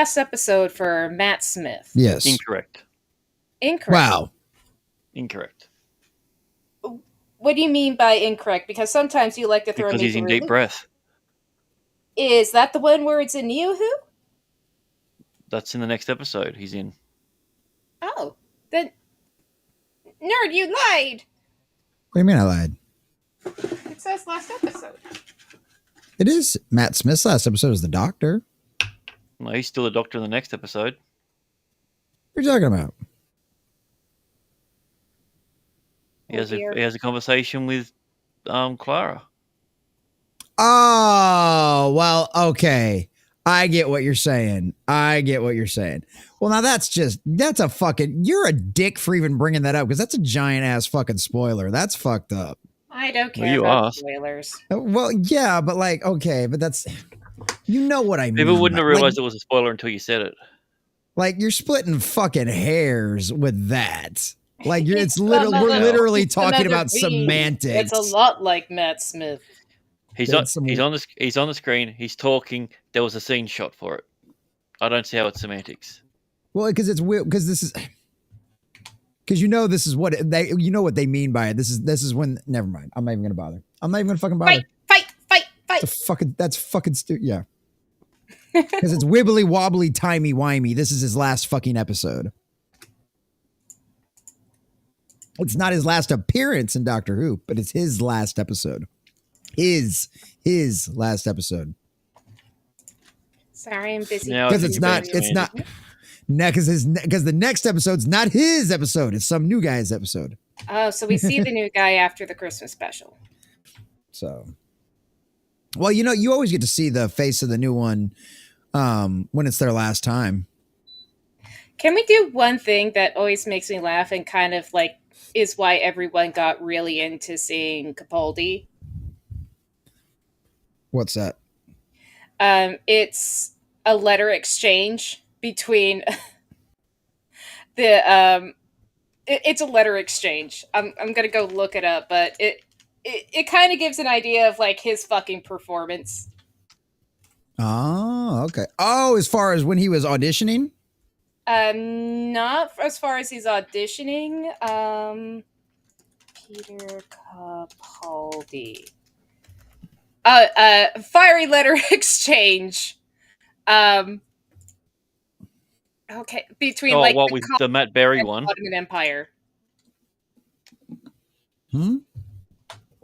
last episode for Matt Smith? Yes. Incorrect. Incorrect. Wow. Incorrect. What do you mean by incorrect? Because sometimes you like to throw Because me he's in through a deep loop. breath. Is that the one where it's a Neo-Who? That's in the next episode he's in. Oh, then... Nerd, you lied! What do you mean I lied? It says last episode. It is Matt Smith's last episode is the Doctor. No, he's still a doctor in the next episode. What are you talking about? He has a conversation with Clara. Oh, well, okay. I get what you're saying. Well, now that's a fucking, you're a dick for even bringing that up because that's a giant ass fucking spoiler. That's fucked up. I don't care Well, you about asked. spoilers. Well, yeah, but like, okay, but that's, you know what I mean. People wouldn't have realized like, it was a spoiler until you said it. like you're splitting fucking hairs with that. Like we're literally talking about semantics. It's a lot like Matt Smith. He's on the screen. He's talking. There was a scene shot for it. I don't see how it's semantics. Well, because it's weird. Because this is this is what what they mean by it. This is when. Never mind. I'm not even gonna bother. I'm not even gonna fucking bother. Fight! That's fucking stupid. Yeah. Because it's wibbly wobbly timey wimey. This is his last fucking episode. It's not his last appearance in Doctor Who, but it's his last episode. His last episode. Sorry, I'm busy. Because it's not. Because the next episode's not his episode. It's some new guy's episode. Oh, so we see the new guy after the Christmas special. So, well, you always get to see the face of the new one when it's their last time. Can we do one thing that always makes me laugh and kind of like is why everyone got really into seeing Capaldi? What's that? It's a letter exchange between the it's a letter exchange. I'm gonna go look it up, but it kind of gives an idea of like his fucking performance. Oh, okay. Oh, as far as when he was auditioning? Not as far as he's auditioning. Peter Capaldi. Fiery letter exchange. Okay, between with the Matt Berry one? Ottoman Empire.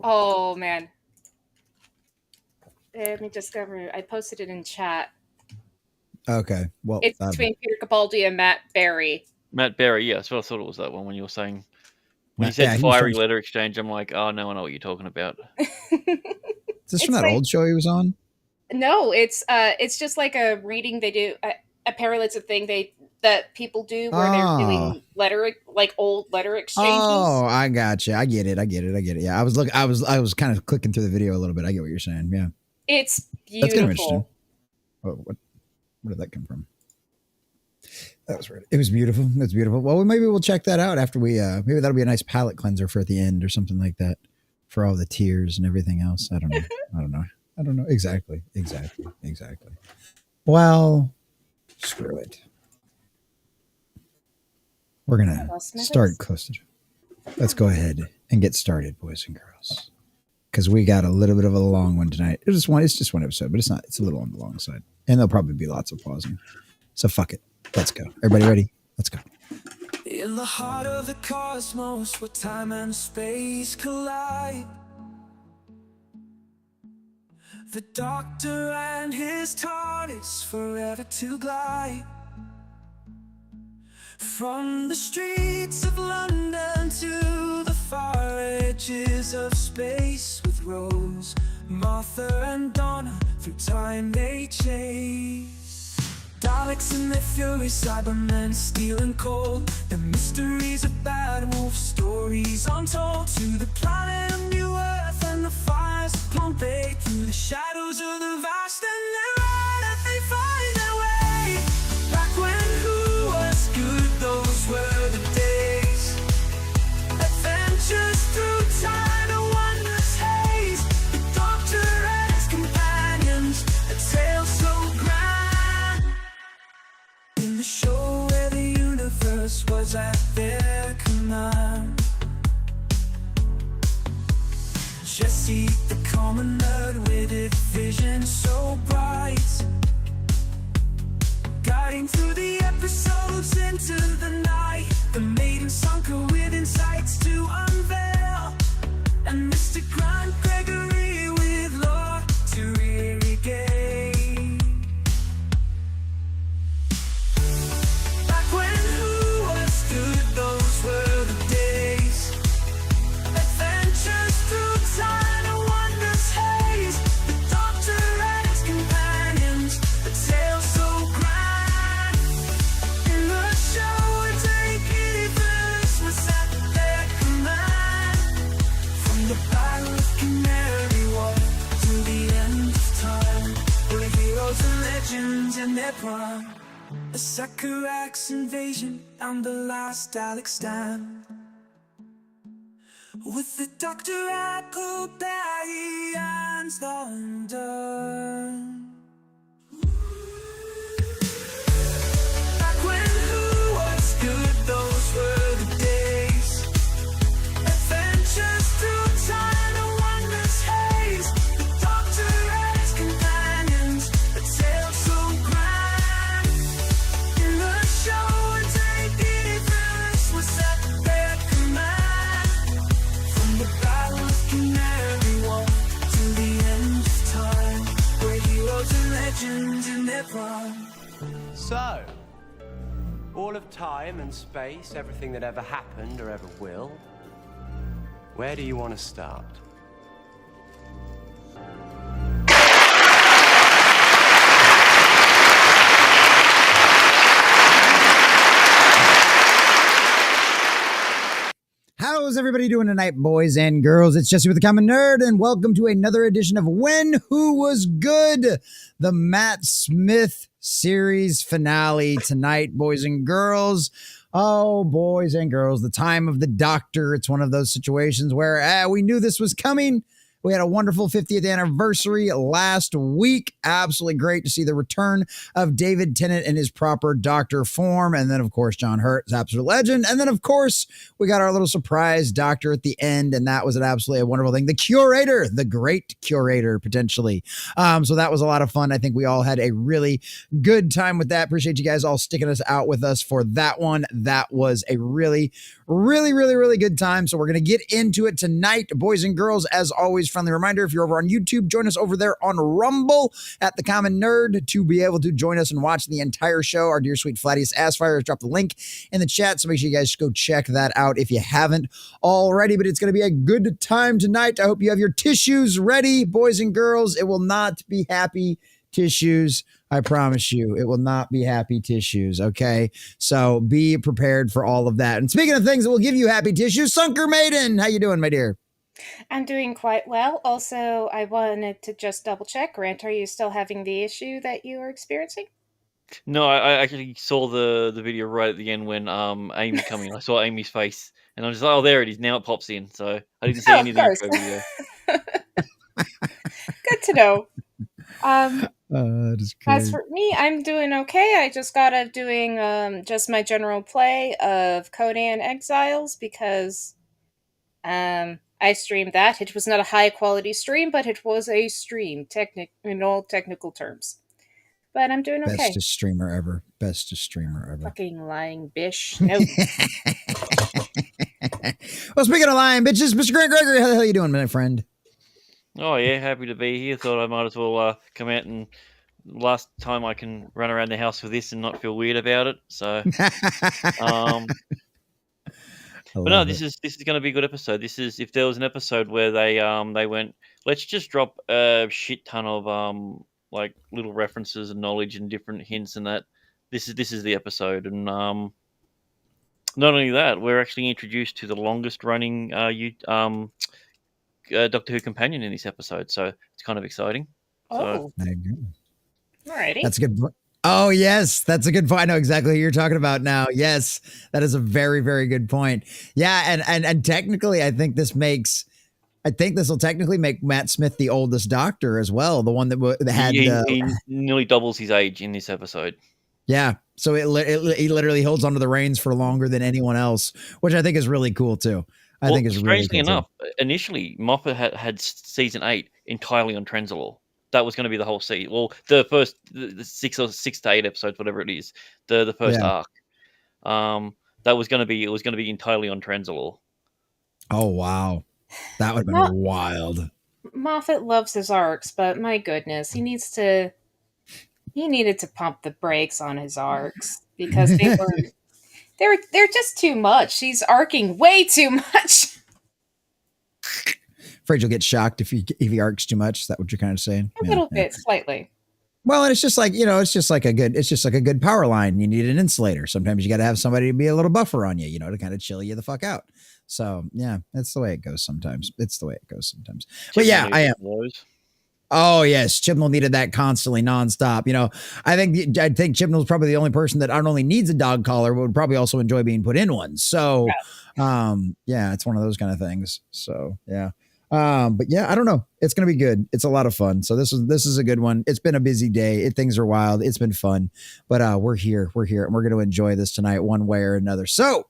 Oh man. Let me discover. I posted it in chat. Okay, well, it's between Peter Capaldi and Matt Berry. Matt Berry, yeah, that's what I thought it was that one when you were saying. When you said fiery letter exchange, I'm like, oh, no, I know what you're talking about. Is this from that old show he was on? No, it's just like a reading they do. Apparently, it's a thing that people do where they're doing old letter exchanges. Oh, I gotcha. I get it. Yeah, I was kind of clicking through the video a little bit. I get what you're saying. Yeah, it's beautiful. That's kind of interesting. What did that come from? That was weird. It was beautiful. It's beautiful. Well, maybe we'll check that out after we. Maybe that'll be a nice palate cleanser for at the end or something like that, for all the tears and everything else. I don't know. Exactly. Well, screw it. We're gonna start close to. Let's go ahead and get started, boys and girls, because we got a little bit of a long one tonight. It's just one episode, but it's not. It's a little on the long side, and there'll probably be lots of pausing. So fuck it. Let's go. Everybody ready? Let's go. In the heart of the cosmos, where time and space collide, the Doctor and his TARDIS forever to glide. From the streets of London to the far edges of space, with Rose, Martha and Donna, through time they chase. Daleks and their fury, Cybermen, steel and cold, the mysteries of Bad Wolf, stories untold. To the planet of New Earth and the fires of Pompeii, through the shadows of the vast and the right, they find their way. Back when who was good, those were the days. Adventures through time, a wondrous haze. The Doctor and his companions, a tale so grand. the show where the universe was at their command. Jesse, the common nerd with a vision so bright, guiding through the episodes into the night. The maiden sunk her with insights to unveil, and Mr. Grant Gregory with lore to irrigate. Back when who was good, those were the days. Adventures through time and wonders haze. The Doctor and his companions, a tale so grand. In the show, a take universe was at their command. From the Battle of Canary Wharf to the end of time, were heroes and legends in their prime. A Sakurax invasion and the last Dalek stand, with the Doctor at Kobayashi and undone. Back when who was good, those were the days. Adventures through time and wonders haze. The Doctor and his companions, a tale so grand. In the show, a take universe was at their command. From the Battle of Canary Wharf to the end of time, were heroes and legends in their prime. So, all of time and space, everything that ever happened or ever will, where do you want to start? How's everybody doing tonight, boys and girls? It's Jesse with the Common Nerd, and welcome to another edition of When Who Was Good, the Matt Smith series finale tonight, boys and girls. Oh, boys and girls, the time of the Doctor. It's one of those situations where we knew this was coming. We had a wonderful 50th anniversary last week. Absolutely great to see the return of David Tennant in his proper Doctor form. And then, of course, John Hurt is absolute legend. And then, of course, we got our little surprise Doctor at the end. And that was absolutely a wonderful thing. The curator, the great curator, potentially. So that was a lot of fun. I think we all had a really good time with that. Appreciate you guys all sticking us out with us for that one. That was a really good time. So we're going to get into it tonight, boys and girls. As always, friendly reminder, if you're over on YouTube, join us over there on Rumble at The Common Nerd to be able to join us and watch the entire show. Our dear sweet Flattiest Assfire has dropped the link in the chat, so make sure you guys go check that out if you haven't already. But it's going to be a good time tonight. I hope you have your tissues ready, boys and girls. It will not be happy tissues. I promise you, it will not be happy tissues, okay? So be prepared for all of that. And speaking of things that will give you happy tissues, Sunker Maiden, how you doing, my dear? I'm doing quite well. Also, I wanted to just double check. Grant, are you still having the issue that you are experiencing? No, I actually saw the video right at the end when Amy coming. I saw Amy's face, and I'm just like, oh, there it is. Now it pops in. So I didn't see any of the intro video. Good to know. That is great. As for me, I'm doing okay. I just got out of doing just my general play of Conan Exiles because I streamed that. It was not a high quality stream, but it was a stream in all technical terms. But I'm doing okay. Bestest streamer ever. Bestest streamer ever. Fucking lying bish. No. Well, speaking of lying bitches, Mr. Grant Gregory, how the hell are you doing, my friend? Oh, yeah, happy to be here. Thought I might as well come out, and last time I can run around the house with this and not feel weird about it. So, but no, this is going to be a good episode. This is, if there was an episode where they went, let's just drop a shit ton of like little references and knowledge and different hints and that. This is the episode, and not only that, we're actually introduced to the longest running Doctor Who companion in this episode, so it's kind of exciting. Oh, so. Alrighty. That's a good point. Oh, yes, that's a good point. I know exactly who you're talking about now. Yes, that is a very, very good point. Yeah, and technically, I think this will technically make Matt Smith the oldest Doctor as well, the one that had... He nearly doubles his age in this episode. Yeah. So he literally holds onto the reins for longer than anyone else, which I think is really cool too. I think is really strangely cool enough, initially Moffat had season 8 entirely on Trenzalore. That was going to be the whole season. Well, the first the 6 to 8 episodes, whatever it is, the first arc. That was going to be entirely on Trenzalore. Oh wow, that would have been wild. Moffat loves his arcs, but my goodness, he needed to pump the brakes on his arcs because they're just too much. He's arcing way too much. Afraid you'll get shocked if he arcs too much. Is that what you're kind of saying? A little bit, slightly. Well, and it's just like, it's just like a good power line. You need an insulator. Sometimes you got to have somebody to be a little buffer on you, to kind of chill you the fuck out. So yeah, that's the way it goes sometimes. But yeah, I am. Oh yes, Chibnall needed that constantly, nonstop. I think Chibnall's probably the only person that not only needs a dog collar, but would probably also enjoy being put in one. So, yeah, it's one of those kind of things. So yeah. But yeah, I don't know. It's going to be good. It's a lot of fun. So this is a good one. It's been a busy day. Things are wild. It's been fun, but we're here and we're going to enjoy this tonight one way or another. So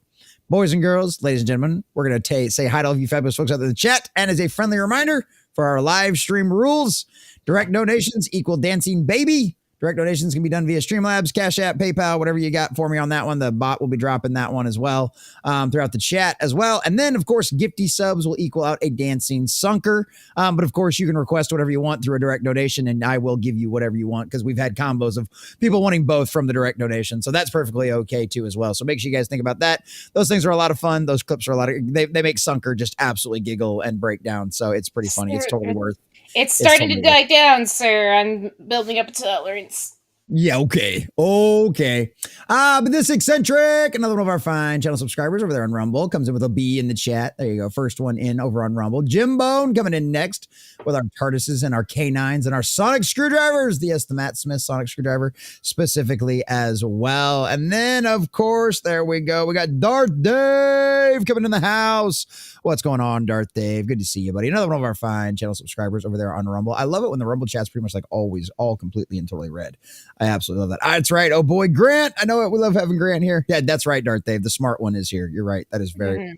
boys and girls, ladies and gentlemen, we're going to say hi to all of you fabulous folks out there in the chat. And as a friendly reminder for our live stream rules, direct donations equal dancing baby. Direct donations can be done via Streamlabs, Cash App, PayPal, whatever you got for me on that one. The bot will be dropping that one as well throughout the chat as well. And then, of course, gifty subs will equal out a dancing sunker. But, of course, you can request whatever you want through a direct donation, and I will give you whatever you want because we've had combos of people wanting both from the direct donation. So that's perfectly okay, too, as well. So make sure you guys think about that. Those things are a lot of fun. Those clips are they make sunker just absolutely giggle and break down. So it's pretty funny. It's totally worth it. It's starting to die down, sir. I'm building up a tolerance. Yeah, okay. But this eccentric, another one of our fine channel subscribers over there on Rumble, comes in with a B in the chat. There you go. First one in over on Rumble. Jim Bone coming in next with our TARDISes and our K9s and our sonic screwdrivers. The Matt Smith sonic screwdriver specifically as well. And then, of course, there we go. We got Darth Dave coming in the house. What's going on, Darth Dave? Good to see you, buddy. Another one of our fine channel subscribers over there on Rumble. I love it when the Rumble chat's pretty much like always all completely and totally red. I absolutely love that. That's right. Oh boy, Grant. I know it. We love having Grant here. Yeah, that's right, Darth Dave. The smart one is here. You're right. That is very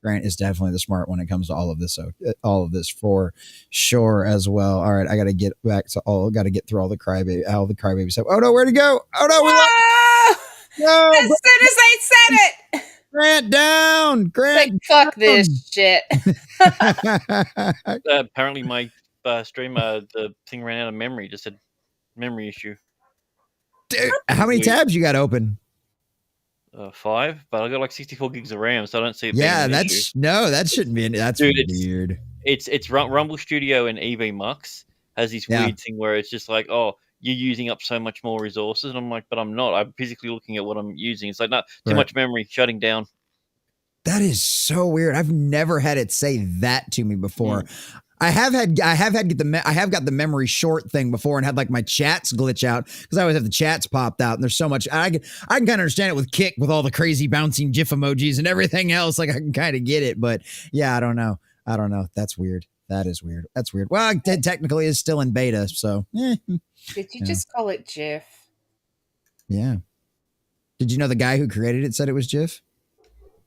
Grant is definitely the smart when it comes to all of this. So all of this for sure as well. All right, I got to get back to got to get through all the crybaby stuff. Oh no, where'd he go? Oh no, no! As soon as I said it, Grant down. Grant, like, fuck this shit. Apparently, my stream, the thing ran out of memory. Just said memory issue. Dude, how many tabs you got open? 5, but I got like 64 gigs of RAM, so I don't see it. Yeah, that shouldn't be. That's weird. It's Rumble Studio and EV Mux has this weird thing where it's just like, oh, you're using up so much more resources, and I'm like, but I'm not. I'm physically looking at what I'm using. It's like, no, too much memory, shutting down. That is so weird. I've never had it say that to me before. I have got the memory short thing before and had like my chats glitch out because I always have the chats popped out and there's so much. I can kind of understand it with Kick with all the crazy bouncing GIF emojis and everything else. Like I can kind of get it, but yeah, I don't know. That's weird. That is weird. That's weird. Well, it technically is still in beta, so. Did you just call it GIF? Yeah. Did you know the guy who created it said it was GIF?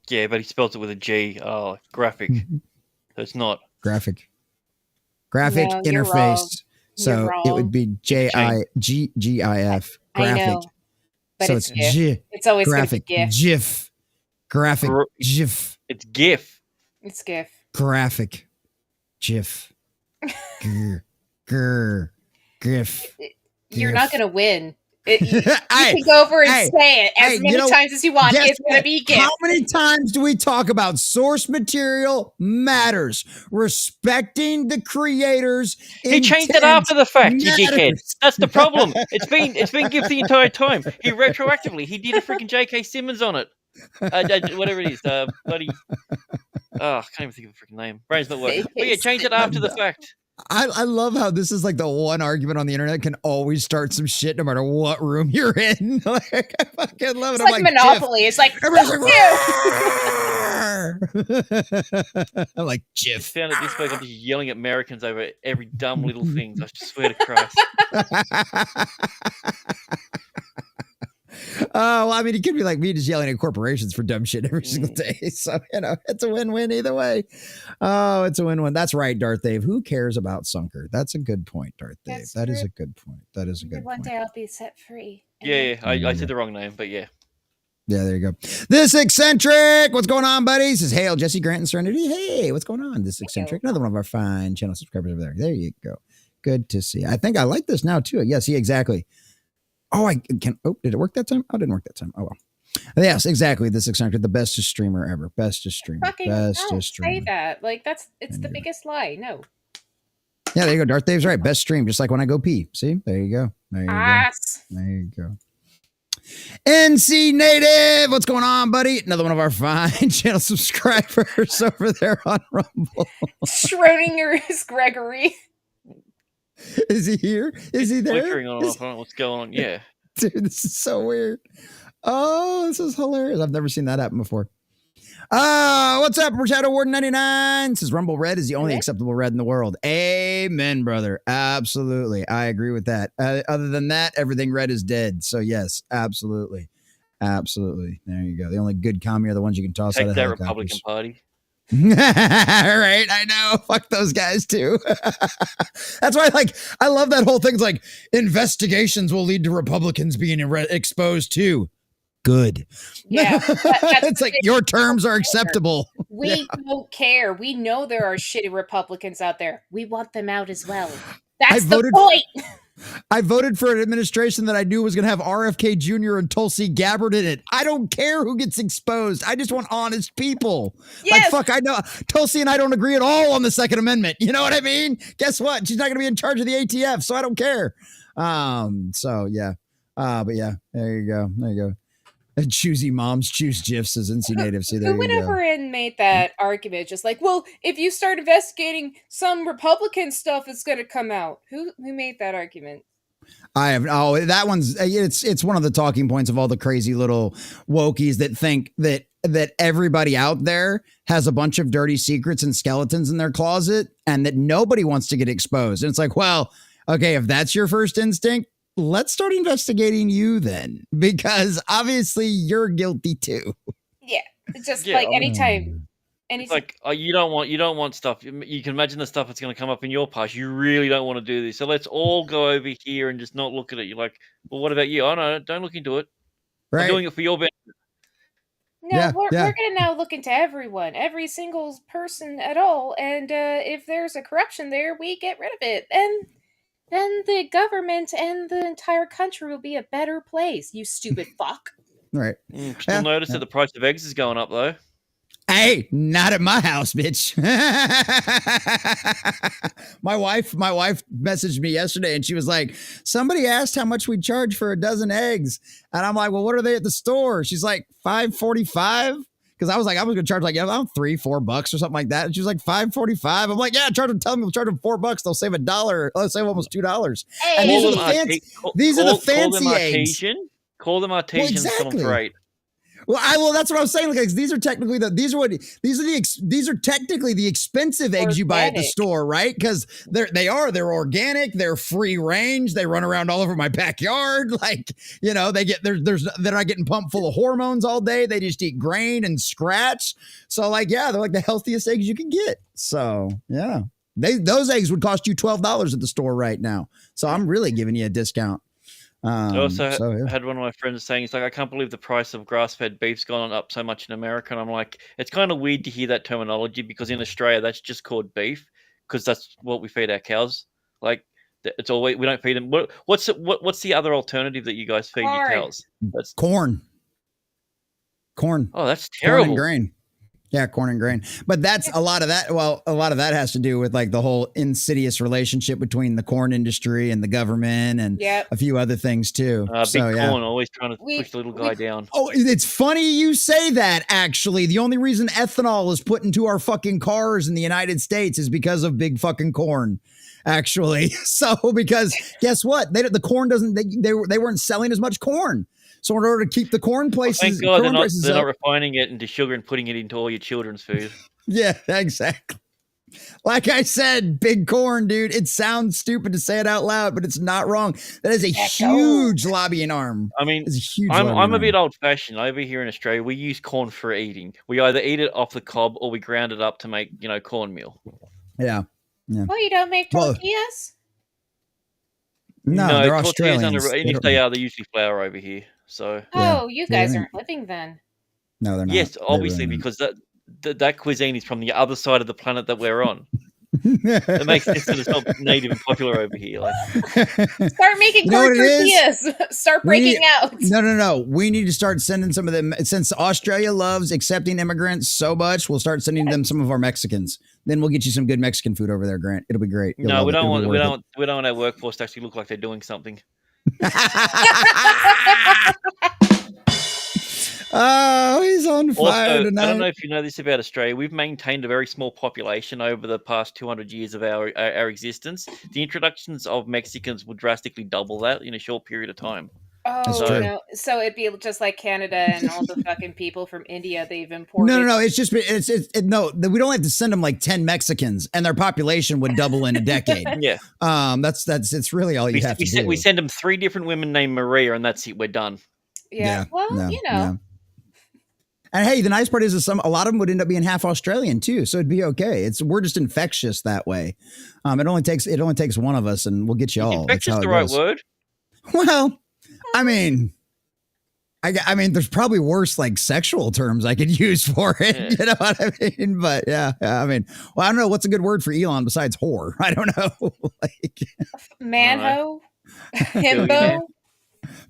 Yeah, but he spelled it with a G. Graphic. So it's not graphic interface. So it would be GIGIF. Graphic. I know, but so it's GIF. It's always graphic. GIF. Graphic. GIF. It's GIF. It's GIF. Graphic. GIF. GIF. You're not gonna win. You can go over and say it as many times as you want. It's going to be GIF. How many times do we talk about source material matters? Respecting the creators. He changed it after the fact, you dickhead. That's the problem. It's been GIF the entire time. He did a freaking J.K. Simmons on it. Whatever it is. Bloody. I can't even think of the freaking name. Brain's not working. But yeah, change it after the fact. I love how this is like the one argument on the internet that can always start some shit no matter what room you're in. Like, I fucking love it. It's like Monopoly. It's like, I'm like, GIF. Found it this week. I'm just yelling at Americans over every dumb little thing. I swear to Christ. well, I mean, it could be like me just yelling at corporations for dumb shit every single day. So, it's a win-win either way. Oh, it's a win-win. That's right, Darth Dave. Who cares about Sunker? That's a good point, Darth Dave. That is a good point. That is a good point. One day I'll be set free. Yeah, I said the wrong name, but yeah. Yeah, there you go. This Eccentric. What's going on, buddies? This is Hail, Jesse, Grant, and Serenity. Hey, what's going on? This Eccentric. Another one of our fine channel subscribers over there. There you go. Good to see. I think I like this now, too. Yeah, see, exactly. Oh, did it work that time? Oh, it didn't work that time. Oh, well. Yes, exactly. This Eccentric, the bestest streamer ever. Bestest streamer. Bestest streamer. Say that. Like, it's the biggest lie. No. Yeah, there you go. Darth Dave's right. Best stream, just like when I go pee. See? There you go. There you go. There you go. NC Native, what's going on, buddy? Another one of our fine channel subscribers over there on Rumble. Schrodinger is Gregory. Is he here? Is he there? Flickering on off. I don't know what's going on. Yeah. Dude, this is so weird. Oh, this is hilarious. I've never seen that happen before. What's up, Shadow Warden 99? Says Rumble Red is the only acceptable red in the world. Amen, brother. Absolutely. I agree with that. Other than that, everything red is dead. So yes, absolutely. Absolutely. There you go. The only good commie are the ones you can toss out of that helicopters. Republican Party. Right, I know. Fuck those guys too. That's why, I love that whole thing. It's like investigations will lead to Republicans being exposed too. Good. Yeah, it's like your terms are acceptable. We don't care. We know there are shitty Republicans out there. We want them out as well. That's the point. I voted for an administration that I knew was going to have RFK Jr. and Tulsi Gabbard in it. I don't care who gets exposed. I just want honest people. Yes. Like, fuck, I know Tulsi and I don't agree at all on the Second Amendment. You know what I mean? Guess what? She's not going to be in charge of the ATF, so I don't care. So yeah. But yeah, there you go. There you go. Choosy moms choose GIFs as NC Native. See, there who went over and made that argument? Just like, well, if you start investigating some Republican stuff, it's going to come out. Who made that argument? I have. Oh, that one's. It's one of the talking points of all the crazy little wokies that think that everybody out there has a bunch of dirty secrets and skeletons in their closet, and that nobody wants to get exposed. And it's like, well, okay, if that's your first instinct, let's start investigating you then, because obviously you're guilty too. Yeah, it's just like anytime. It's like you don't want stuff. You can imagine the stuff that's going to come up in your past. You really don't want to do this, so let's all go over here and just not look at it. You're like, well, what about you? Oh no, don't look into it. Right. I'm doing it for your benefit. No, we're going to now look into everyone, every single person at all, and if there's a corruption there, we get rid of it, and then the government and the entire country will be a better place, you stupid fuck. Right. Still notice that the price of eggs is going up, though. Hey, not at my house, bitch. My wife messaged me yesterday and she was like, somebody asked how much we charge for a dozen eggs. And I'm like, well, what are they at the store? She's like, $5.45. Because I was like, I was going to charge like, $3-4 or something like that. And she was like, $5.45. I'm like, yeah, tell them we'll charge them $4. They'll save $1. They'll save almost $2. Hey. And these are the fancy eggs. Call them artesian. Well, exactly. Right. Well, that's what I was saying. Like, these are technically these are technically the expensive eggs you buy at the store, right? Because they're organic, they're free range, they run around all over my backyard. Like, they're not getting pumped full of hormones all day. They just eat grain and scratch. So, like, yeah, they're like the healthiest eggs you can get. So, yeah, those eggs would cost you $12 at the store right now. So I'm really giving you a discount. I also had one of my friends saying, it's like, I can't believe the price of grass-fed beef's gone up so much in America. And I'm like, it's kind of weird to hear that terminology, because in Australia, that's just called beef, because that's what we feed our cows. Like, it's always, we don't feed them. What's the other alternative that you guys feed your cows? That's corn. Oh, that's terrible. Corn and grain. Yeah, corn and grain. But that's a lot of that. Well, a lot of that has to do with like the whole insidious relationship between the corn industry and the government and a few other things too. Big corn always trying to push the little guy down. Oh, it's funny you say that, actually. The only reason ethanol is put into our fucking cars in the United States is because of big fucking corn. Actually. So, because guess what? The corn doesn't, they weren't selling as much corn. So in order to keep the corn prices, thank God they're not refining it into sugar and putting it into all your children's food. Yeah, exactly. Like I said, big corn, dude. It sounds stupid to say it out loud, but it's not wrong. That is a huge lobbying arm. I mean, It's a huge I'm a bit arm. old fashioned. Over here in Australia, we use corn for eating. We either eat it off the cob or we ground it up to make, cornmeal. Yeah. Well, you don't make tortillas? No, they're tortillas Australians. and if they are, they're usually flour over here. So. Oh, you guys aren't living then. No, they're not. Yes, obviously, because that cuisine is from the other side of the planet that we're on. It makes sense that it's not native and popular over here. Start making corn tortillas. Start breaking out. No. We need to start sending some of them. Since Australia loves accepting immigrants so much, we'll start sending them some of our Mexicans. Then we'll get you some good Mexican food over there, Grant. It'll be great. We don't want our workforce to actually look like they're doing something. Oh, he's on fire also, tonight. I don't know if you know this about Australia. We've maintained a very small population over the past 200 years of our existence. The introductions of Mexicans will drastically double that in a short period of time. Oh, no. So it'd be just like Canada and all the fucking people from India they've imported. No. It's just, no, we don't have to send them like 10 Mexicans and their population would double in a decade. Yeah. It's really all you have to do. We send them 3 different women named Maria and that's it. We're done. Yeah. Well, Yeah. And hey, the nice part is a lot of them would end up being half Australian too, so it'd be okay. We're just infectious that way. It only takes one of us, and we'll get you all. Infectious the right word? Well, I mean, there's probably worse like sexual terms I could use for it. Yeah. You know what I mean? But yeah. I mean, well, I don't know what's a good word for Elon besides whore. I don't know. Manho, himbo.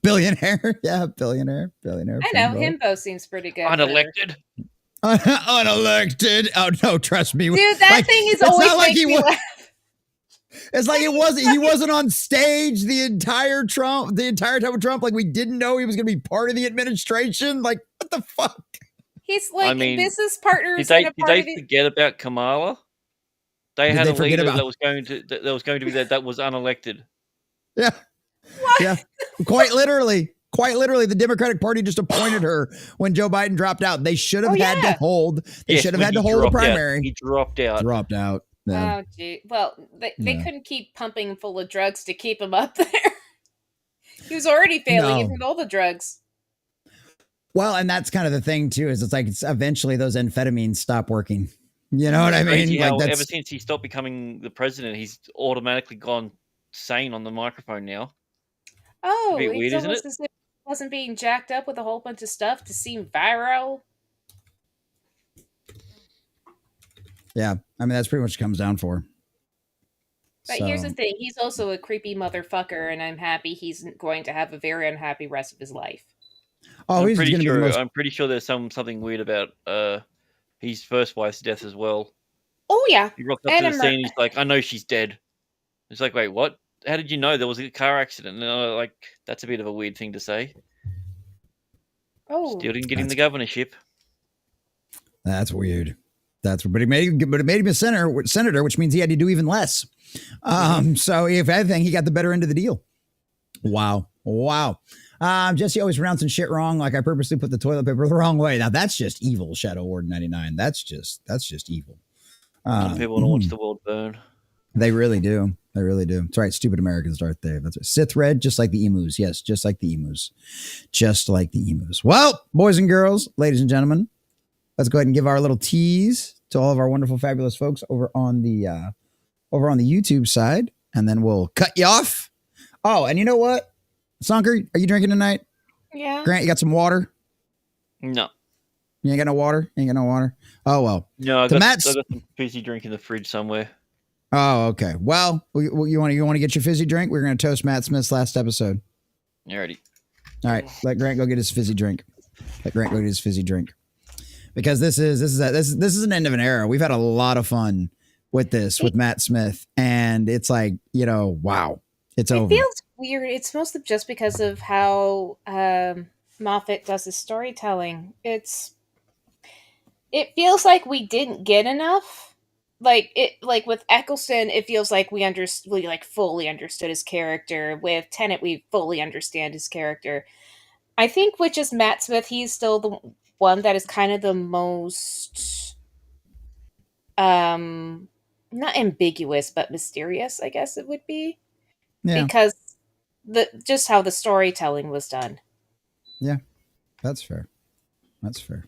Billionaire. Yeah, billionaire. I know. Himbo seems pretty good. Unelected. Unelected. Oh, no, trust me. Dude, that thing is always makes me laugh. It's like he wasn't on stage the entire time of Trump. Like we didn't know he was going to be part of the administration. Like, what the fuck? He's like, business partners. Did they forget about Kamala? They had a leader that was going to be that was unelected. Yeah. What? Yeah, quite literally, the Democratic Party just appointed her when Joe Biden dropped out. They should have had to hold. They should have had to hold a primary. He dropped out. Yeah. Oh, gee. Well, they couldn't keep pumping him full of drugs to keep him up there. He was already failing even with all the drugs. Well, and that's kind of the thing too. Is it's like eventually those amphetamines stop working. You know what I mean? Like ever since he stopped becoming the president, he's automatically gone sane on the microphone now. Oh, a bit weird, isn't it? As if he wasn't being jacked up with a whole bunch of stuff to seem viral. Yeah, I mean that's pretty much what it comes down for. But here's the thing: he's also a creepy motherfucker, and I'm happy he's going to have a very unhappy rest of his life. Oh, I'm pretty sure there's something weird about his first wife's death as well. Oh yeah, he rocked up to the scene. He's like, "I know she's dead." It's like, wait, what? How did you know there was a car accident? And like, that's a bit of a weird thing to say. Oh, still didn't get him the governorship. That's weird. But it made him a senator, which means he had to do even less. So if anything, he got the better end of the deal. Wow. Jesse always pronouncing shit wrong. Like I purposely put the toilet paper the wrong way. Now that's just evil. Shadow Ward 99. That's just evil. People don't watch the world burn. They really do. That's right. Stupid Americans right there. That's right. Sith red, just like the emus. Yes, just like the emus. Well, boys and girls, ladies and gentlemen, let's go ahead and give our little tease to all of our wonderful, fabulous folks over on the YouTube side, and then we'll cut you off. Oh, and you know what? Sonker, are you drinking tonight? Yeah. Grant, you got some water? No. You ain't got no water? Oh, well. No, I got some fizzy drink in the fridge somewhere. Oh, okay. Well, you want to get your fizzy drink? We're going to toast Matt Smith's last episode. Alrighty. All right. Let Grant go get his fizzy drink. Because this is an end of an era. We've had a lot of fun with this, with Matt Smith. And it's like, wow, it's over. It feels weird. It's mostly just because of how Moffat does his storytelling. It feels like we didn't get enough. Like with Eccleston, it feels like we fully understood his character. With Tennant, we fully understand his character. I think with just Matt Smith, he's still the one that is kind of the most not ambiguous, but mysterious, I guess it would be. Yeah. Because just how the storytelling was done. Yeah, that's fair. That's fair.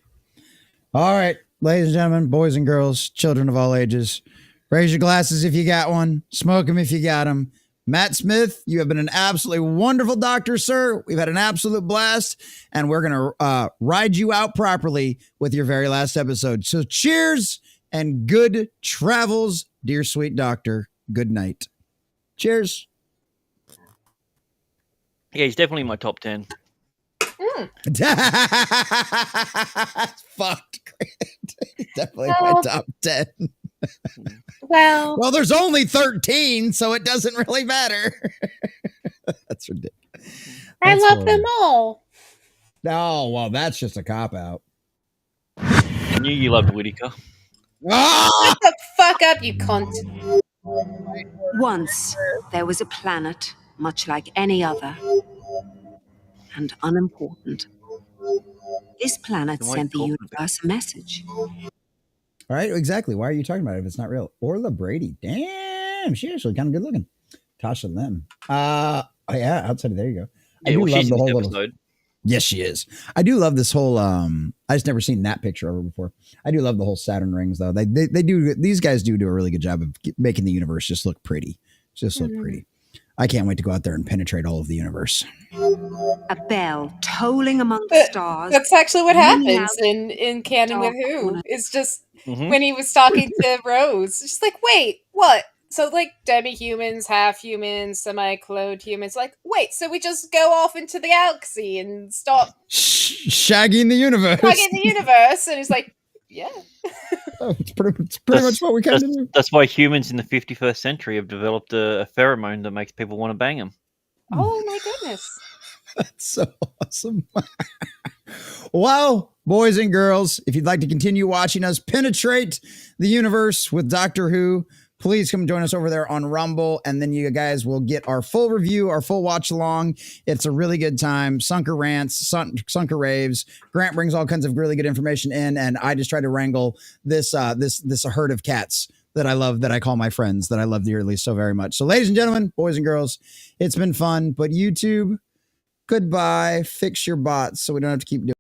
All right, ladies and gentlemen, boys and girls, children of all ages, raise your glasses if you got one. Smoke them if you got them. Matt Smith, you have been an absolutely wonderful doctor, sir. We've had an absolute blast, and we're going to ride you out properly with your very last episode. So cheers and good travels, dear sweet doctor. Good night. Cheers. Yeah, he's definitely in my top 10. Fucked. Definitely my top 10. Well, Well, there's only 13, so it doesn't really matter. That's ridiculous. I love them all. No, well, that's just a cop-out. I knew you loved Whittaker. Ah! Shut the fuck up, you cunt. Once there was a planet much like any other, and unimportant. This planet Then why sent the talk about universe a message. All right, exactly. Why are you talking about it if it's not real? Orla Brady. Damn, she's actually kind of good looking. Tasha Lim. Oh yeah, outside of there you go. Yeah, well, she's in this episode. Yes, she is. I do love this whole I just never seen that picture of her before. I do love the whole Saturn rings though. They do, these guys do a really good job of making the universe just look pretty. Just look pretty. I can't wait to go out there and penetrate all of the universe. A bell tolling among the stars. That's actually what ringing happens out in Canon with dark Who. corner. It's just when he was talking to Rose, it's just like, wait, what? So like demi-humans, half-humans, semi-cloned humans, like, wait, so we just go off into the galaxy and start shagging the universe. shagging the universe? And he's like, yeah. Oh, it's pretty much what we kind of do. That's why humans in the 51st century have developed a pheromone that makes people want to bang them. Oh my goodness. That's so awesome. Well, boys and girls, if you'd like to continue watching us penetrate the universe with Doctor Who, please come join us over there on Rumble, and then you guys will get our full review, our full watch along. It's a really good time. Sunker rants, Sunker raves. Grant brings all kinds of really good information in, and I just try to wrangle this herd of cats that I love, that I call my friends, that I love dearly so very much. So, ladies and gentlemen, boys and girls, it's been fun, but YouTube, goodbye. Fix your bots so we don't have to keep doing